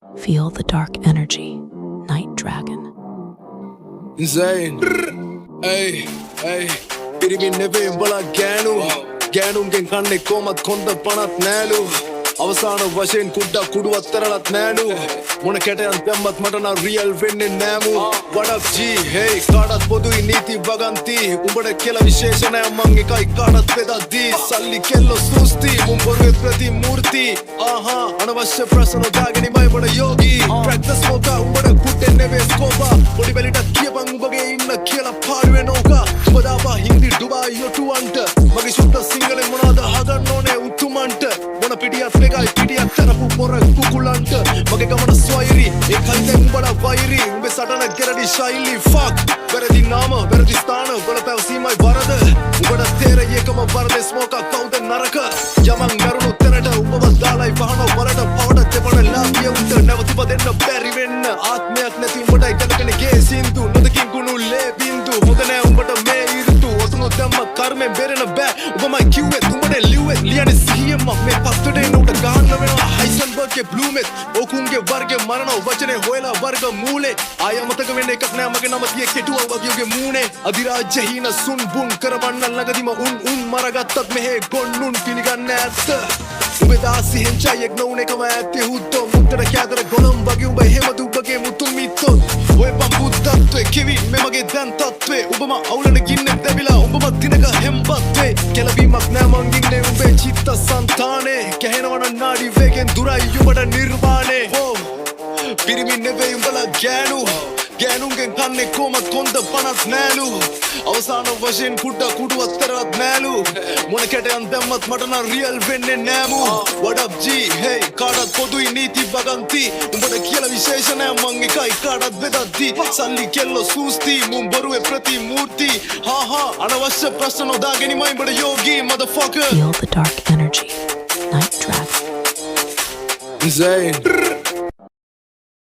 Feel the dark energy. Night Dragon. Zayn. Hey, hey. Pirimin neve umbala ganu. Ganungen kanne komat konda panat nalu. අවසාන වශයෙන් කුඩා කුඩුවක් තරලත් නෑනු මොන කැටයන් දැම්මත් මට නම් රියල් වෙන්නේ නෑමු what up G hey කාටත් පොදුයි නීති වගන්ති උඹට කියලා විශේෂ නෑ මං එකයි කාටත් බෙදද්දී සල්ලි කෙල්ලෝ සුස්ති මුන් බොරුවේ ප්‍රතිමූර්ති ආහා අනවශ්‍ය ප්‍රශ්න දාගෙනමයි මට යෝගී ප්‍රැක්ටිස් මොකා උඹට කුට්ටේ නෙවේ ස්කෝපා පොඩි බැලිටත් කියපන් උඹගේ ඉන්න කියලා පාඩුවේ නෝකා උඹ දාපා හින්දි ඩුබායි යොටුවන්ට මගේ ශුද්ධ සිංහලෙන් මොනවද හදන්න ඕනේ උතුමන්ට මොන පිටියත් එකයි පිටියක් තරපු පොර කුකුලන්ට මගේ ගමන ස්වෛරි ඒකයි දැන් උඹට වෛරි උඹේ සටන කෙරඩි ශෛලි fuck වැරදි නාම වැරදි ස්ථාන වල පැවසීමයි වරද උඹට තේරෙයි එකම වරද ස්මෝක කවුද නරක යමන් නරුණු තැනට උඹව දාලයි වහන වලට පවට දෙපණ ලාභිය උන්ට නැවතිප දෙන්න බැරි වෙන්න ආත්මයක් නැති උඹටයි කලකනේ ගේ සින්දු නොදකින් කුණු ලේ බින්දු හොඳ නෑ උඹට මේ ඉරුතු ඔතන දැම්ම කර්මෙන් බෙරෙන බෑ උඹමයි කිව්වේ උඹට ලිව්වේ ලියන්නේ සිහියෙන්ම මේ පස්තේ නෝට ගහන්න වෙනවා හයිසන්බර්ග්ගේ බ්ලූමෙත් ඕකුන්ගේ වර්ගේ මරණ වචනේ හොයලා වර්ග මූලේ ආය මතක වෙන්නේ එකක් නෑ මගේ නම තියේ කෙටුවා වගේ මූනේ අධිරාජ්‍ය හීන සුන් බුන් කරවන්න ළඟදිම උන් මරගත්තත් මෙහෙ ගොන්නුන් පිළිගන්නේ ඇත්ත උඹේ දාසි හෙන්චායෙක් නොඋනේකම ඇත්තේ හුද්දෝ මුත්තර කැදර ගොනම් වගේ උඹ එහෙම දුබ්බගේ මුතුන් මිත්තොත් ඔය පම්බුද්දත්වේ කිවි මෙමගේ දැන් තත්වේ උඹම අවුලන ගින්නෙන් දැවිලා උඹම දිනක හෙම්බත්වේ කෙලවීමක් නෑ මං ඉන්නේ උඹේ චිත්ත සංතානේ කැහෙනවන නාඩි වේගෙන් දුරයි උඹට නිර්වාණේ පිරිමින් නෙවෙයි උඹලා ගෑනුන්ගෙන් කන්නේ කොමත් කොන්ද පනත් නෑලු අවසාන වශයෙන් කුඩා කුඩුවක් තරවත් නෑලු මොන කැටයන් දැම්මත් මට නම් රියල් වෙන්නේ නෑමු what up G hey කාටත් පොදුයි නීති වගන්ති උඹට කියලා විශේෂ නෑ මං එකයි කාටත් බෙදද්දී සල්ලි කෙල්ලෝ සූස්ති මුන් බොරුවේ ප්‍රතිමූර්ති හා අනවශ්‍ය ප්‍රශ්න නොදාගෙනමයි උඹට යෝගී motherfucker Feel the dark energy. Night Dragon. Zayn